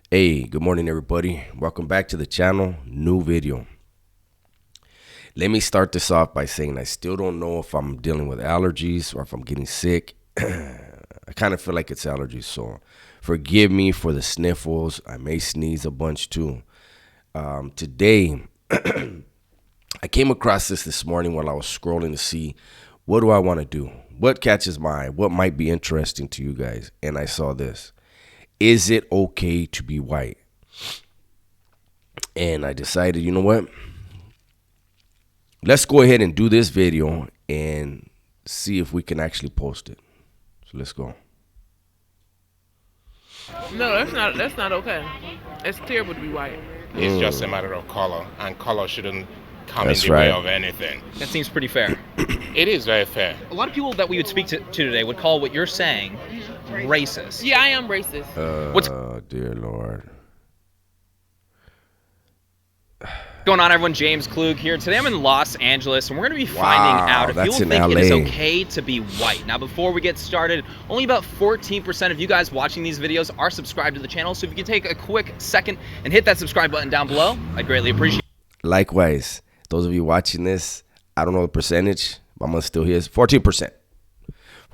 Hey, good morning, everybody. Welcome back to the channel. New video. Let me start this off by saying I still don't know if I'm dealing with allergies or if I'm getting sick. I kind of feel like it's allergies, so forgive me for the sniffles. I may sneeze a bunch too. Today, I came across this morning while I was scrolling to see what do I want to do? What catches my eye? What might be interesting to you guys? And I saw this. Is it okay to be white? And I decided, you know what? Let's go ahead and do this video and see if we can actually post it. So let's go. No, that's not okay. It's terrible to be white. It's just a matter of color, and color shouldn't come That's in the way right. of anything. That seems pretty fair. It is very fair. A lot of people that we would speak to today would call what you're saying racist. Yeah, I am racist. What's Dear Lord. going on, everyone? James Klug here. Today I'm in Los Angeles, and we're going to be finding out if that's people in think it is LA. okay to be white. Now, before we get started, only about 14% of you guys watching these videos are subscribed to the channel, so if you could take a quick second and hit that subscribe button down below, I'd greatly appreciate it. Likewise, those of you watching this, I don't know the percentage, but I'm gonna still hear 14%.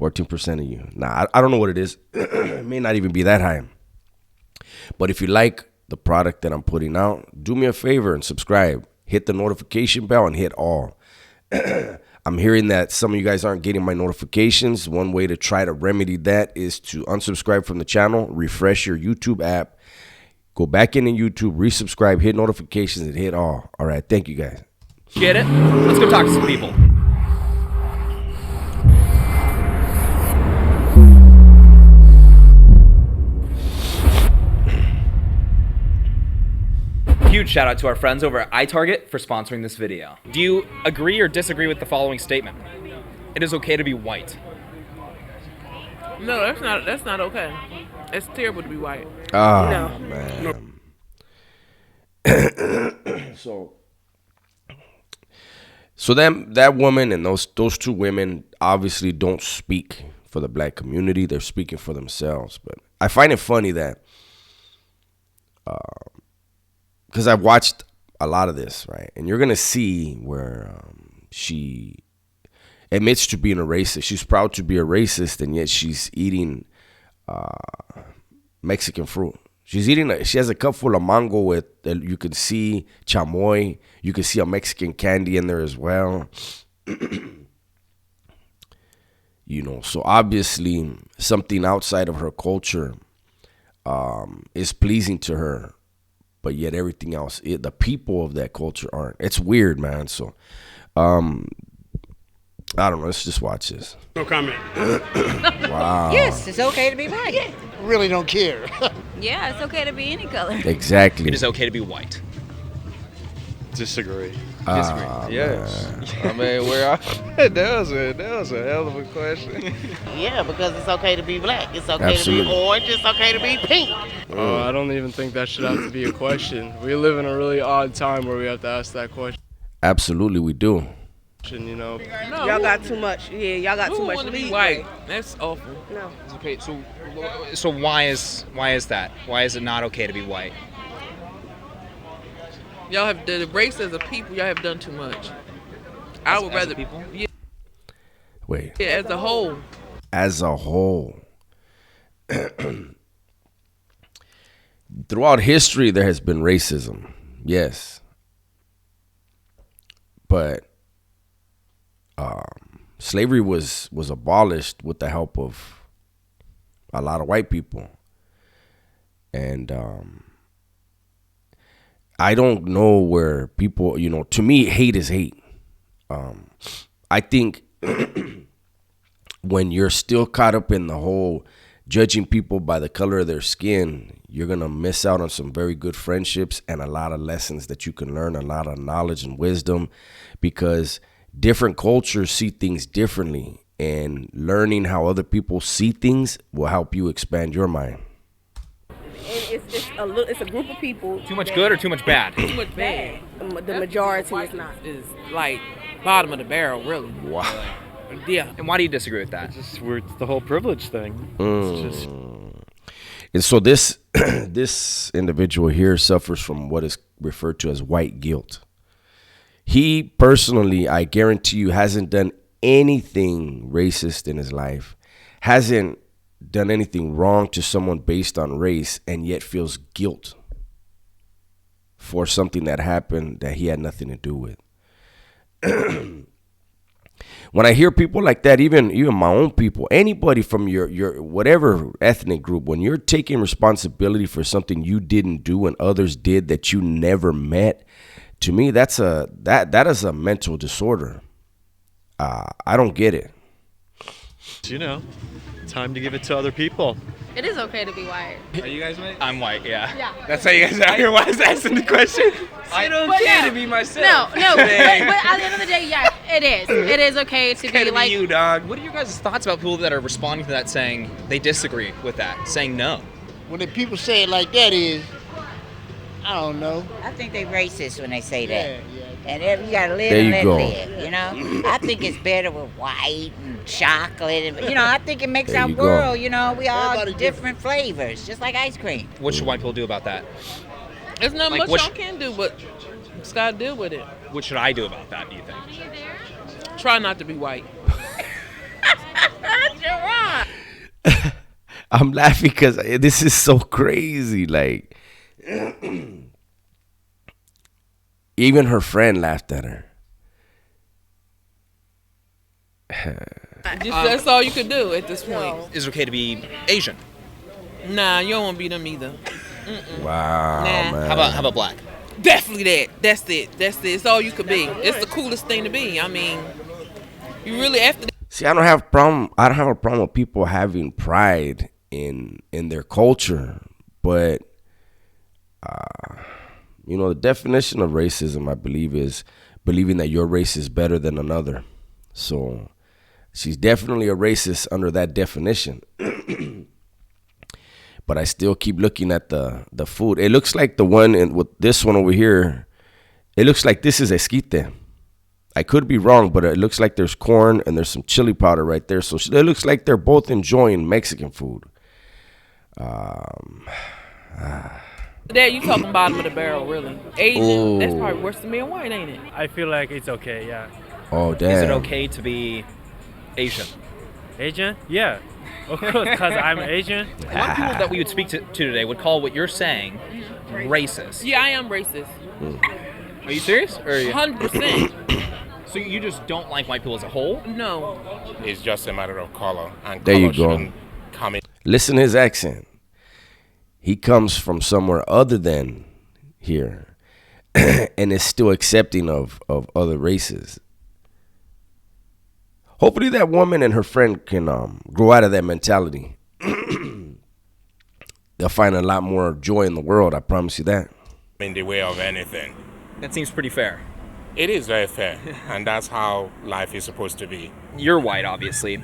14% of you. Nah, I don't know what it is. It may not even be that high. But if you like the product that I'm putting out, do me a favor and subscribe. Hit the notification bell and hit all. I'm hearing that some of you guys aren't getting my notifications. One way to try to remedy that is to unsubscribe from the channel, refresh your YouTube app, go back into YouTube, resubscribe, hit notifications, and hit all. All right, thank you guys. Get it? Let's go talk to some people. Huge shout out to our friends over at iTarget for sponsoring this video. Do you agree or disagree with the following statement? It is okay to be white. No, that's not okay. It's terrible to be white. Oh, No. man. So that woman and those two women obviously don't speak for the black community. They're speaking for themselves. But I find it funny that because I've watched a lot of this, right? And you're gonna see where she admits to being a racist. She's proud to be a racist, and yet she's eating Mexican fruit. She has a cup full of mango with, you can see chamoy. You can see a Mexican candy in there as well. So obviously something outside of her culture is pleasing to her, but yet everything else, the people of that culture aren't. It's weird, man. So I don't know. Let's just watch this. No comment. Wow. Yes, it's okay to be white. Really don't care. Yeah, it's okay to be any color. Exactly. It is okay to be white. Disagree. Yes. I mean, that was a hell of a question. Yeah, because it's okay to be black. It's okay to Absolutely. be orange. It's okay to be pink. I don't even think that should have to be a question. We live in a really odd time where we have to ask that question, Absolutely, we do. you know. No, Y'all got too much. Yeah, y'all got who too much want to be leeway. white? That's awful. No. Okay, so why is that? Why is it not okay to be white? Y'all have the race as a people. Y'all have done too much. I would As a rather people? Yeah, Wait. yeah, as a whole. As a whole, throughout history, there has been racism. Yes. But slavery was abolished with the help of a lot of white people. And I don't know where people, to me, hate is hate. I think when you're still caught up in the whole judging people by the color of their skin, you're going to miss out on some very good friendships and a lot of lessons that you can learn, a lot of knowledge and wisdom, because different cultures see things differently, and learning how other people see things will help you expand your mind. It's a group of people. Too much good or too much bad? Too much bad. The majority is not. Is like bottom of the barrel, really. Wow. Yeah. And why do you disagree with that? It's the whole privilege thing. It's just And so this this individual here suffers from what is referred to as white guilt. He personally, I guarantee you, hasn't done anything racist in his life, hasn't done anything wrong to someone based on race, and yet feels guilt for something that happened that he had nothing to do with. When I hear people like that, even my own people, anybody from your whatever ethnic group, when you're taking responsibility for something you didn't do and others did that you never met, to me that is a mental disorder. I don't get it. You know, time to give it to other people. It is okay to be white. Are you guys white? I'm white, yeah. Yeah. That's how you guys are here. Why is asking the question? I don't But care no. to be myself. No, but at the end of the day, yeah, it is. It is okay to be Gotta like. be you, dog. What are your guys' thoughts about people that are responding to that saying they disagree with that, saying no? When the people say it like that is, I don't know. I think they racist when they say Yeah, that. yeah. And if you gotta live There and you let go. live, you know? I think it's better with white and chocolate and, you know, I think it makes There our you go. world, you know, we all Everybody different flavors, just like ice cream. What should white people do about that? There's not Like, much what y'all can do, but just gotta deal with it. What should I do about that, do you think? Try not to be white. I'm laughing because this is so crazy. Like, even her friend laughed at her. That's all you could do at this point. Is it okay to be Asian? Nah, you don't want to be them either. Wow, Nah. man. How about black? Definitely that. That's it. It's all you could be. It's the coolest thing to be. I mean, you really after. See, I don't have a problem with people having pride in their culture, but you know, the definition of racism, I believe, is believing that your race is better than another. So she's definitely a racist under that definition. But I still keep looking at the food. It looks like the one with this one over here. It looks like this is esquite. I could be wrong, but it looks like there's corn and there's some chili powder right there. So it looks like they're both enjoying Mexican food. There, you talking bottom of the barrel, really. Asian, that's probably worse than being white, ain't it? I feel like it's okay, yeah. Oh, damn. Is it okay to be Asian? Asian? Yeah. Of course, because I'm Asian. A lot of people that we would speak to today would call what you're saying racist. Yeah, I am racist. Are you serious? Or are you... 100%. So you just don't like white people as a whole? No. It's just a matter of color, and There color you go. shouldn't come in. Listen to his accent. He comes from somewhere other than here and is still accepting of other races. Hopefully that woman and her friend can grow out of that mentality. They'll find a lot more joy in the world. I promise you that. In the way of anything. That seems pretty fair. It is very fair, and that's how life is supposed to be. You're white, obviously.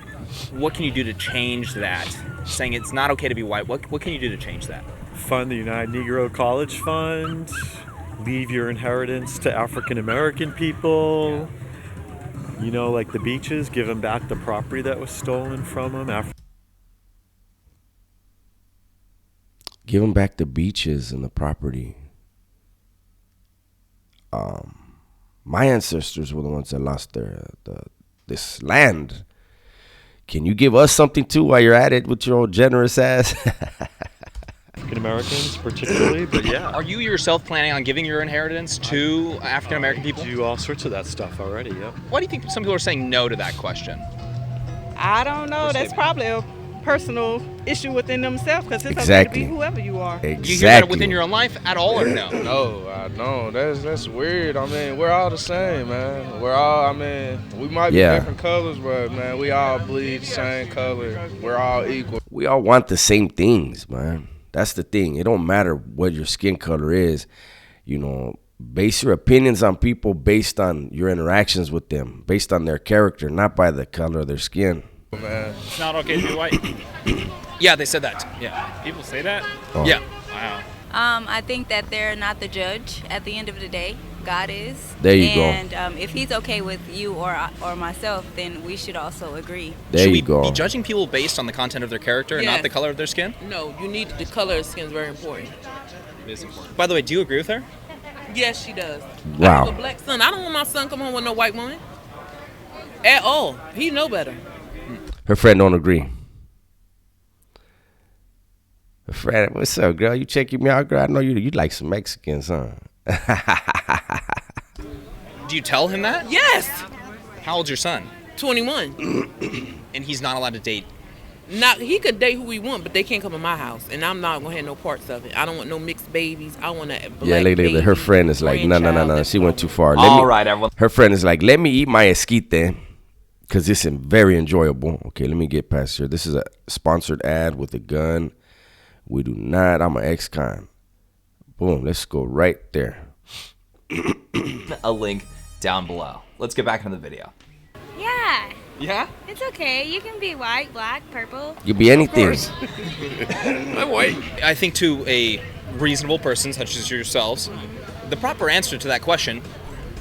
What can you do to change that? Saying it's not okay to be white. What can you do to change that? Fund the United Negro College Fund. Leave your inheritance to African American people. You know, like the beaches, give them back the property that was stolen from them. Give them back the beaches and the property. My ancestors were the ones that lost this land. Can you give us something too while you're at it with your old generous ass? African Americans, particularly, but yeah. Are you yourself planning on giving your inheritance to African American people? Do all sorts of that stuff already, yep. Why do you think some people are saying no to that question? I don't know. That's probably a personal issue within themselves because it's Exactly. okay to be whoever you are. Do you hear that Exactly. within your own life at all or no? No, I don't. That's weird. I mean, we're all the same, man. We're all, I mean, we might be Yeah. different colors, but, man, we all bleed the same color. We're all equal. We all want the same things, man. That's the thing. It don't matter what your skin color is. You know, base your opinions on people based on your interactions with them, based on their character, not by the color of their skin. Man. It's not okay to be white. Yeah, they said that. Yeah. People say that? Oh. Yeah. Wow. I think that they're not the judge at the end of the day. God is. There you go. And if he's okay with you or myself, then we should also agree. There Should you go. we be judging people based on the content of their character and Yes. not the color of their skin? No, you need the color of skin is very important. It is important. By the way, do you agree with her? Yes, she does. Wow. I have a black son. I don't want my son come home with no white woman. At all. He know better. Her friend don't agree. Her friend, what's up, girl? You checking me out, girl? I know you like some Mexicans, huh? Do you tell him that? Yes. How old's your son? 21. And he's not allowed to date. Not he could date who he want, but they can't come in my house, and I'm not gonna have no parts of it. I don't want no mixed babies. I want a black Yeah, baby. her friend is like, no. She went too far. All right, everyone. Her friend is like, let me eat my esquite because it's very enjoyable. Okay, let me get past here. This is a sponsored ad with a gun. We do not. I'm an ex-con. Boom. Let's go right there. A link down below. Let's get back into the video. Yeah, Yeah? it's okay. You can be white, black, purple. You be anything. I'm white. I think to a reasonable person such as yourselves, the proper answer to that question,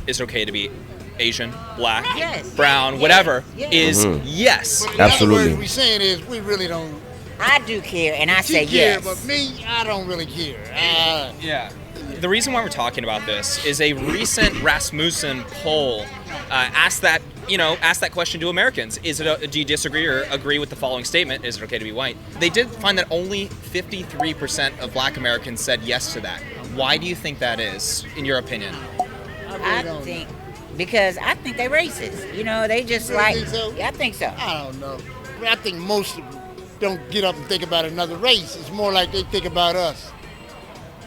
is it okay to be Asian, black, Yes. brown, Yes. whatever, Yes. is yes. In other Absolutely. words, we saying is we really don't. I do care, and I She say care, yes. but me, I don't really care. Yeah. The reason why we're talking about this is a recent Rasmussen poll asked that question to Americans. Do you disagree or agree with the following statement? Is it okay to be white? They did find that only 53% of black Americans said yes to that. Why do you think that is, in your opinion? I think because I think they racist. You know, they just You like. think so? Yeah, I think so. I don't know. I think most don't get up and think about another race. It's more like they think about us.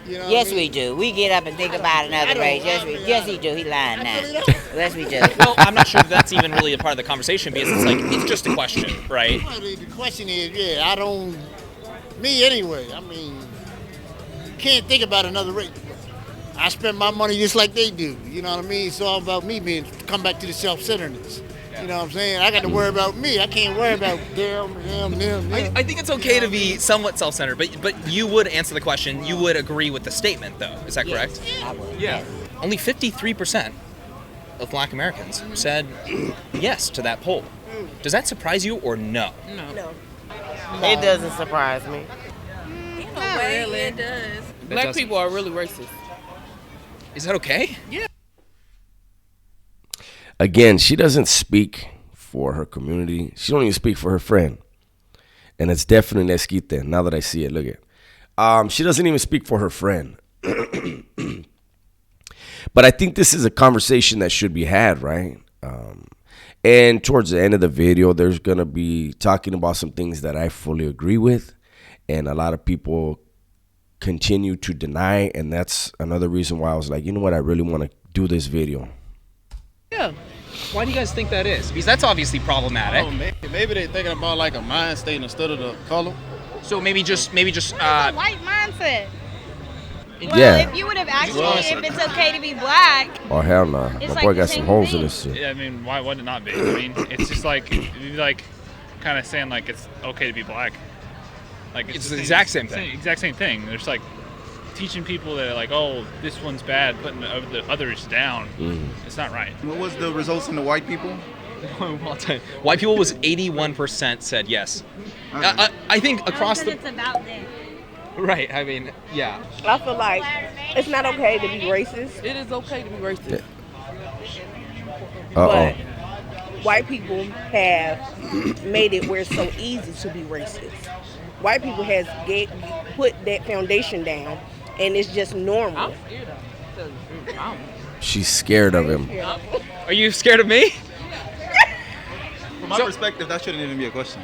You know Yes, what I mean? we do. We get up and think about I another don't- race. I mean, Yes, he do. He lying I now. really don't. Yes, we do. Well, I'm not sure if that's even really a part of the conversation because it's like, it's just a question, right? Well, the question is, I don't. Me anyway. I mean, can't think about another race. I spend my money just like they do. You know what I mean? It's all about me come back to the self-centeredness. You know what I'm saying? I got to worry about me. I can't worry about them. I think it's okay to be somewhat self-centered, but you would answer the question. You would agree with the statement, though. Is that correct? I would. Yeah. Only 53% of black Americans said yes to that poll. Does that surprise you or no? No. It doesn't surprise me. Not really. It does. Black doesn't. people are really racist. Is that okay? Yeah. Again, she doesn't speak for her community. She don't even speak for her friend. And it's definitely Esquite. Now that I see it, look at. She doesn't even speak for her friend. But I think this is a conversation that should be had, right? And towards the end of the video, there's going to be talking about some things that I fully agree with. And a lot of people continue to deny. And that's another reason why I was like, you know what? I really want to do this video. Yeah. Why do you guys think that is? Because that's obviously problematic. Oh, maybe they're thinking about like a mind state instead of the color. So maybe just white mindset. Well, Yeah. if you would have asked me if it's okay to be black, Oh, hell no. It's My like boy the got some same holes in thing. his shit. Yeah, I mean, why would it not be? I mean, it's just like, you'd be like, kind of saying like it's okay to be black. Like It's the exact same thing. Exact same thing. There's like teaching people that like, oh, this one's bad, putting the others down. It's not right. What was the results in the white people? I'll tell you. White people was 81% said yes. I think across the. It's about them. Right. I mean, yeah. I feel like it's not okay to be racist. It is okay to be racist. But white people have made it where it's so easy to be racist. White people has put that foundation down, and it's just normal. She's scared of him. Are you scared of me? From my perspective, that shouldn't even be a question.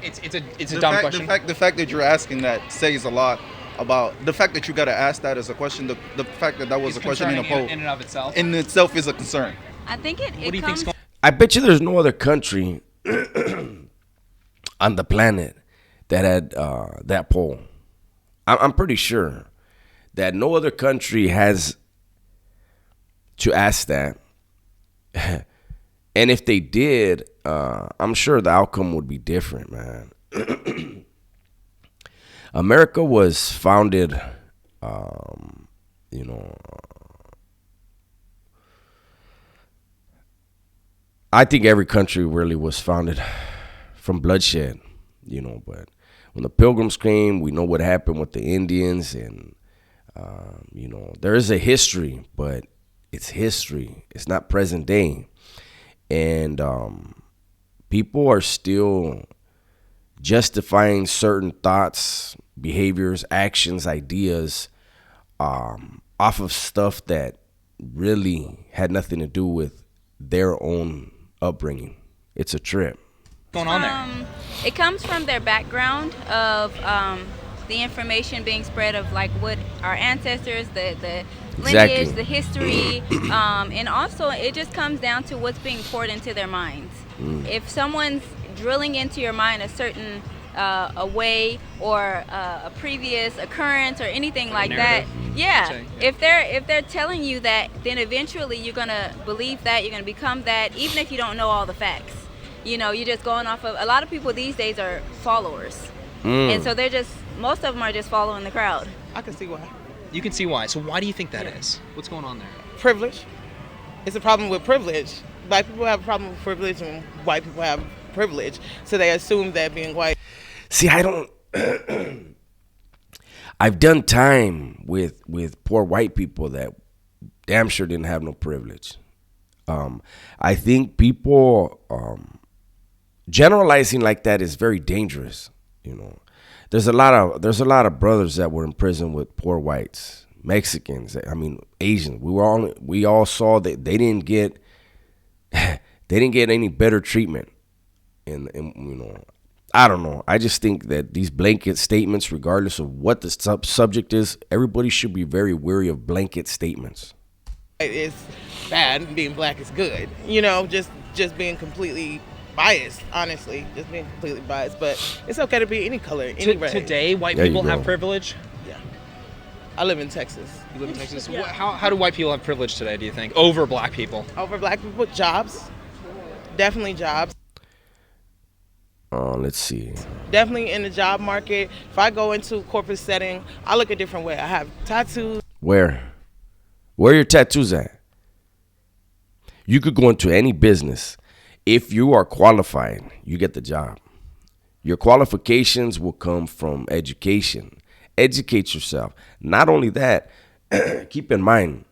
It's a dumb question. The fact that you're asking that says a lot about the fact that you got to ask that as a question. The fact that was It's a question in a concerning poll in and of itself. in itself is a concern. I think it. What do you think's going? I bet you there's no other country on the planet that had that poll. I'm pretty sure that no other country has to ask that. And if they did, I'm sure the outcome would be different, man. America was founded, I think every country really was founded from bloodshed, but when the Pilgrims came, we know what happened with the Indians, and there is a history, but it's history. It's not present day. And people are still justifying certain thoughts, behaviors, actions, ideas off of stuff that really had nothing to do with their own upbringing. It's a trip. What's going on there? It comes from their background of the information being spread of like what our ancestors, the lineage, Exactly. the history, and also it just comes down to what's being poured into their minds. If someone's drilling into your mind a certain a way or a previous occurrence or anything like that, if they're telling you that, then eventually you're gonna believe that, you're gonna become that, even if you don't know all the facts. You're just going off of, a lot of people these days are followers, and so most of them are just following the crowd. I can see why. You can see why. So why do you think that is? What's going on there? Privilege. It's a problem with privilege. Black people have a problem with privilege and white people have privilege. So they assume that being white. See, I don't. I've done time with poor white people that damn sure didn't have no privilege. I think people generalizing like that is very dangerous. There's a lot of brothers that were in prison with poor whites, Mexicans. I mean, Asians. We all saw that they didn't get any better treatment. And I don't know. I just think that these blanket statements, regardless of what the subject is, everybody should be very wary of blanket statements. It's bad and being black is good. Just being completely biased, honestly. Just being completely biased. But it's okay to be any color, any race. Today, white people have privilege? Yeah. I live in Texas. You live in Texas? Yeah. How do white people have privilege today, do you think, over black people? Over black people, jobs. Definitely jobs. Let's see. Definitely in the job market. If I go into a corporate setting, I look a different way. I have tattoos. Where are your tattoos at? You could go into any business. If you are qualified, you get the job. Your qualifications will come from education. Educate yourself. Not only that, keep in mind,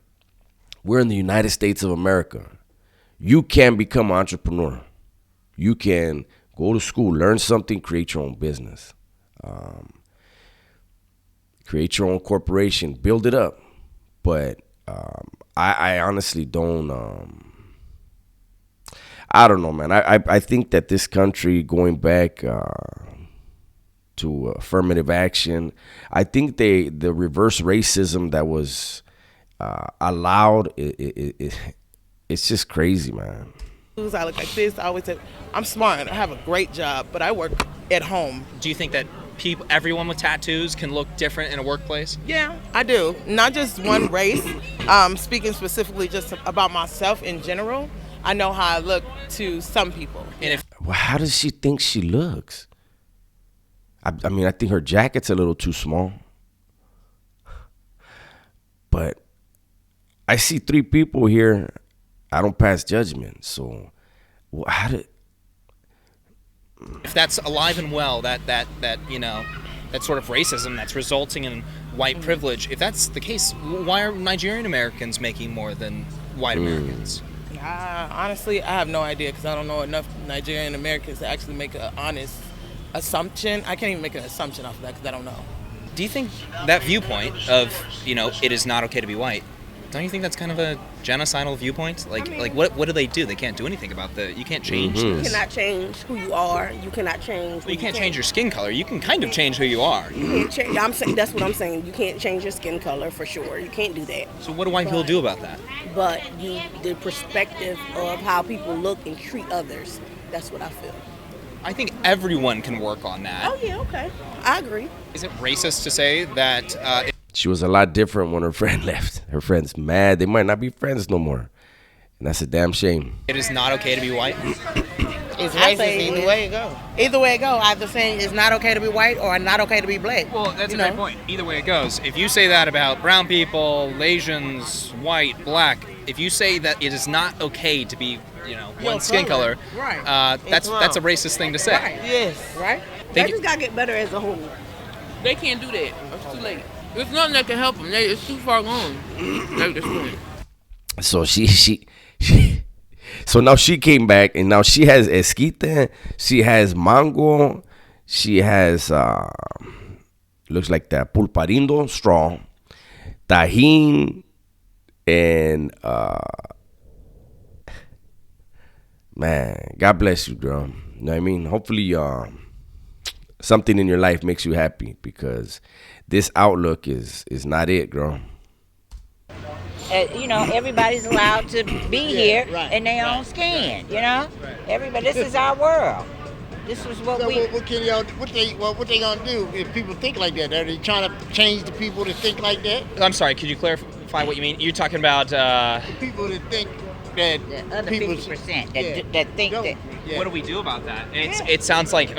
we're in the United States of America. You can become an entrepreneur. You can go to school, learn something, create your own business. Create your own corporation, build it up. But I honestly don't... I don't know, man. I think that this country, going back to affirmative action, I think the reverse racism that was allowed, it's just crazy, man. I look like this. I always say, I'm smart. I have a great job, but I work at home. Do you think that everyone with tattoos can look different in a workplace? Yeah, I do. Not just one race. Speaking specifically just about myself in general, I know how I look to some people. Well, how does she think she looks? I mean, I think her jacket's a little too small. But I see 3 people here. I don't pass judgment. So, If that's alive and well, that sort of racism that's resulting in white privilege, if that's the case, why are Nigerian Americans making more than white Americans? Honestly, I have no idea because I don't know enough Nigerian Americans to actually make an honest assumption. I can't even make an assumption off of that because I don't know. Do you think that viewpoint of, it is not okay to be white, don't you think that's kind of a genocidal viewpoint? Like what do they do? They can't do anything about you can't change You this. cannot change who you are. You cannot change. Well, you can't change your skin color. You can kind of change who you are. You can't change. I'm saying that's what I'm saying. You can't change your skin color for sure. You can't do that. So what do white people do about that? But the perspective of how people look and treat others. That's what I feel. I think everyone can work on that. Oh yeah, okay, I agree. Is it racist to say that? She was a lot different when her friend left. Her friend's mad. They might not be friends no more. And that's a damn shame. It is not okay to be white? It's racist either way it go. Either way it go, either saying it's not okay to be white or not okay to be black. Well, that's a great point. Either way it goes. If you say that about brown people, Asians, white, black, if you say that it is not okay to be, one skin color, Right. that's It's that's a wrong. racist thing to say. Right. Yes. Right. Thank They you. just gotta get better as a whole. They can't do that. It's too late. There's nothing that can help them. It's too far gone. At this point. So she so now she came back and now she has esquite, she has mango, she has looks like that pulparindo straw, tajin, and man, God bless you, girl. You know what I mean? Hopefully something in your life makes you happy, because this outlook is not it, girl. Everybody's allowed to be here right, in their own skin. Everybody. This is our world. This is what So we. what can y'all? What they gonna do if people think like that? Are they trying to change the people to think like that? I'm sorry, could you clarify what you mean? You're talking about People that think that The other people 50% that think that. Yeah. What do we do about that? It sounds like,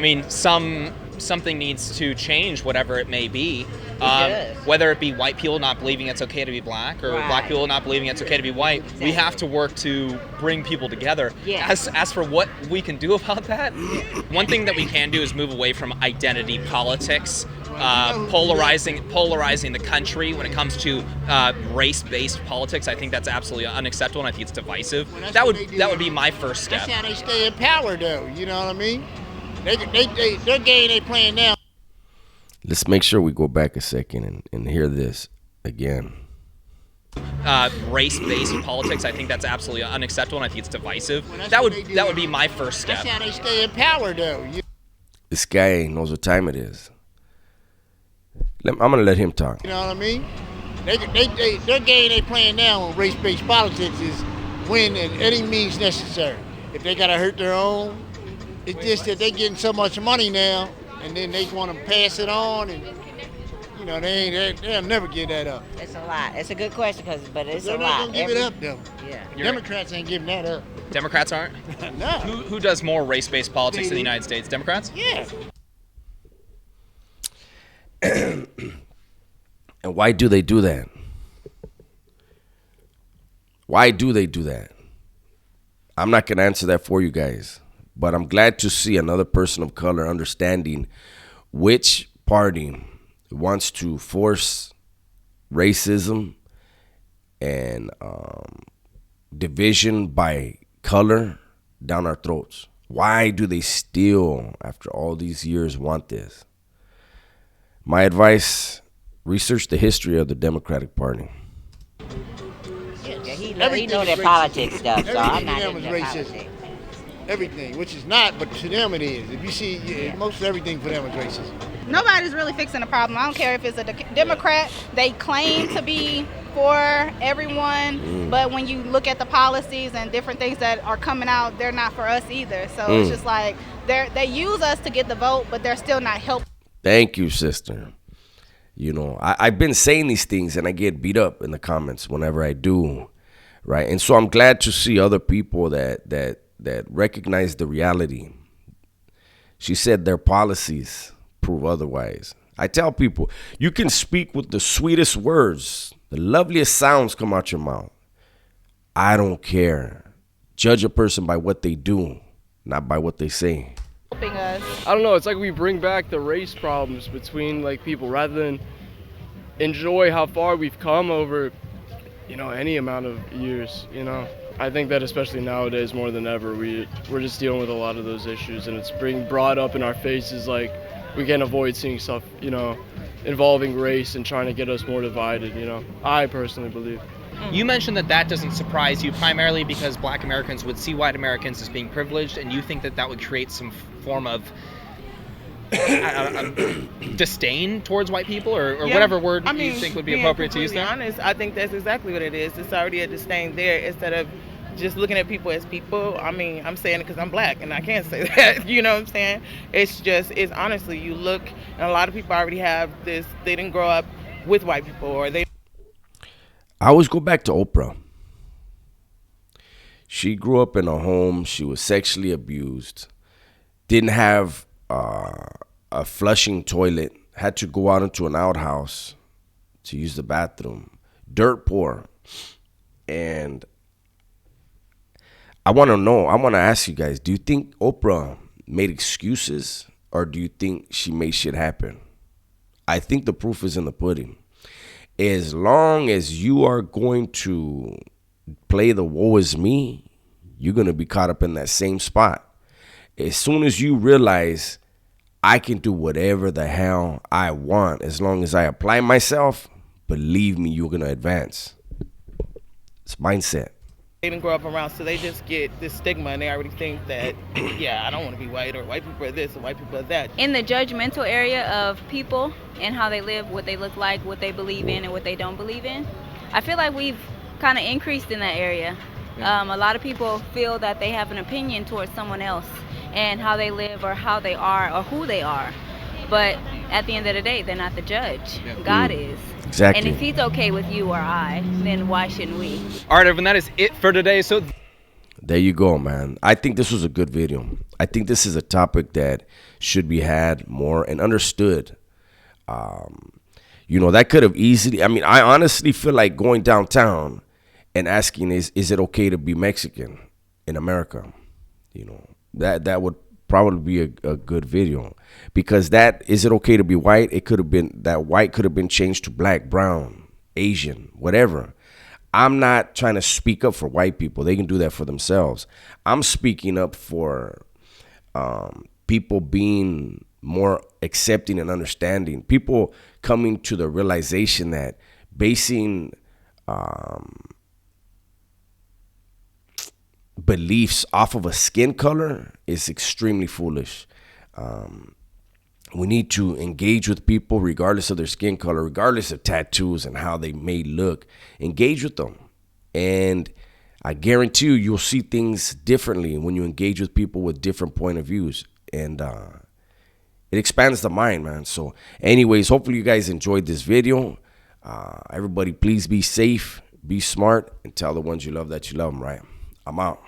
something needs to change, whatever it may be. does. Whether it be white people not believing it's okay to be black, or Right. black people not believing it's okay to be white, we have to work to bring people together. Yeah. As for what we can do about that, one thing that we can do is move away from identity politics, polarizing the country when it comes to race-based politics. I think that's absolutely unacceptable, and I think it's divisive. Well, that's that what would they do. that would be my first step. That's how they stay in power, though. You know what I mean? Their game they playing now. Let's make sure we go back a second and hear this again. Race-based politics, I think that's absolutely unacceptable, and I think it's divisive. Well, that's that what would they do. that would be my first step. That's how they stay in power, though. This guy knows what time it is. I'm gonna let him talk. You know what I mean? Their game they playing now on race-based politics is win at any means necessary. If they gotta hurt their own, it's just that they getting so much money now, and then they want to pass it on, and they'll never give that up. It's a lot. It's a good question, but it's They're a not lot. gonna give it up though. Yeah. Democrats ain't giving that up. Democrats aren't? No. Who does more race-based politics in the United States? Democrats? Yeah. And why do they do that? Why do they do that? I'm not going to answer that for you guys, but I'm glad to see another person of color understanding which party wants to force racism and division by color down our throats. Why do they still, after all these years, want this? My advice, research the history of the Democratic Party. Yeah, he know that politics stuff, so I'm not Everything into to them is racist. politics. Everything, which is not, but to them it is. If you see, most everything for them is racist. Nobody's really fixing the problem. I don't care if it's a Democrat. They claim to be for everyone, but when you look at the policies and different things that are coming out, they're not for us either. So it's just like they use us to get the vote, but they're still not helping. Thank you, sister. I've been saying these things and I get beat up in the comments whenever I do, right? And so I'm glad to see other people that recognize the reality. She said their policies prove otherwise. I tell people, you can speak with the sweetest words, the loveliest sounds come out your mouth. I don't care. Judge a person by what they do, not by what they say. I don't know, it's like we bring back the race problems between people rather than enjoy how far we've come over any amount of years. I think that especially nowadays more than ever we're just dealing with a lot of those issues, and it's being brought up in our faces. Like, we can't avoid seeing stuff involving race and trying to get us more divided. I personally believe. You mentioned that doesn't surprise you, primarily because black Americans would see white Americans as being privileged, and you think that would create some form of disdain towards white people, or whatever word you think would be appropriate to use there? Honest, I think that's exactly what it is. It's already a disdain there instead of just looking at people as people. I'm saying it because I'm black and I can't say that. You know what I'm saying? It's honestly, you look, and a lot of people already have this. They didn't grow up with white people, or they. I always go back to Oprah. She grew up in a home. She was sexually abused. Didn't have a flushing toilet. Had to go out into an outhouse to use the bathroom. Dirt poor. And I want to ask you guys, do you think Oprah made excuses or do you think she made shit happen? I think the proof is in the pudding. As long as you are going to play the woe is me, you're going to be caught up in that same spot. As soon as you realize I can do whatever the hell I want as long as I apply myself, believe me, you're going to advance. It's mindset. They didn't grow up around, so they just get this stigma and they already think that, yeah, I don't want to be white, or white people are this or white people are that. In the judgmental area of people and how they live, what they look like, what they believe in and what they don't believe in, I feel like we've kind of increased in that area. A lot of people feel that they have an opinion towards someone else and how they live or how they are or who they are. But at the end of the day, they're not the judge. God is. Exactly. And if he's okay with you or I, then why shouldn't we? All right, everyone, that is it for today. So there you go, man. I think this was a good video. I think this is a topic that should be had more and understood. That could have easily, I honestly feel like going downtown and asking, is it okay to be Mexican in America? That would probably be a good video, because is it okay to be white? It could have been, that white could have been changed to black, brown, Asian, whatever. I'm not trying to speak up for white people. They can do that for themselves. I'm speaking up for people being more accepting and understanding. People coming to the realization that basing beliefs off of a skin color is extremely foolish. We need to engage with people regardless of their skin color, regardless of tattoos and how they may look. Engage with them. And I guarantee you'll see things differently when you engage with people with different point of views. And it expands the mind, man. So anyways, hopefully you guys enjoyed this video. Everybody, please be safe, be smart, and tell the ones you love that you love them, right? I'm out.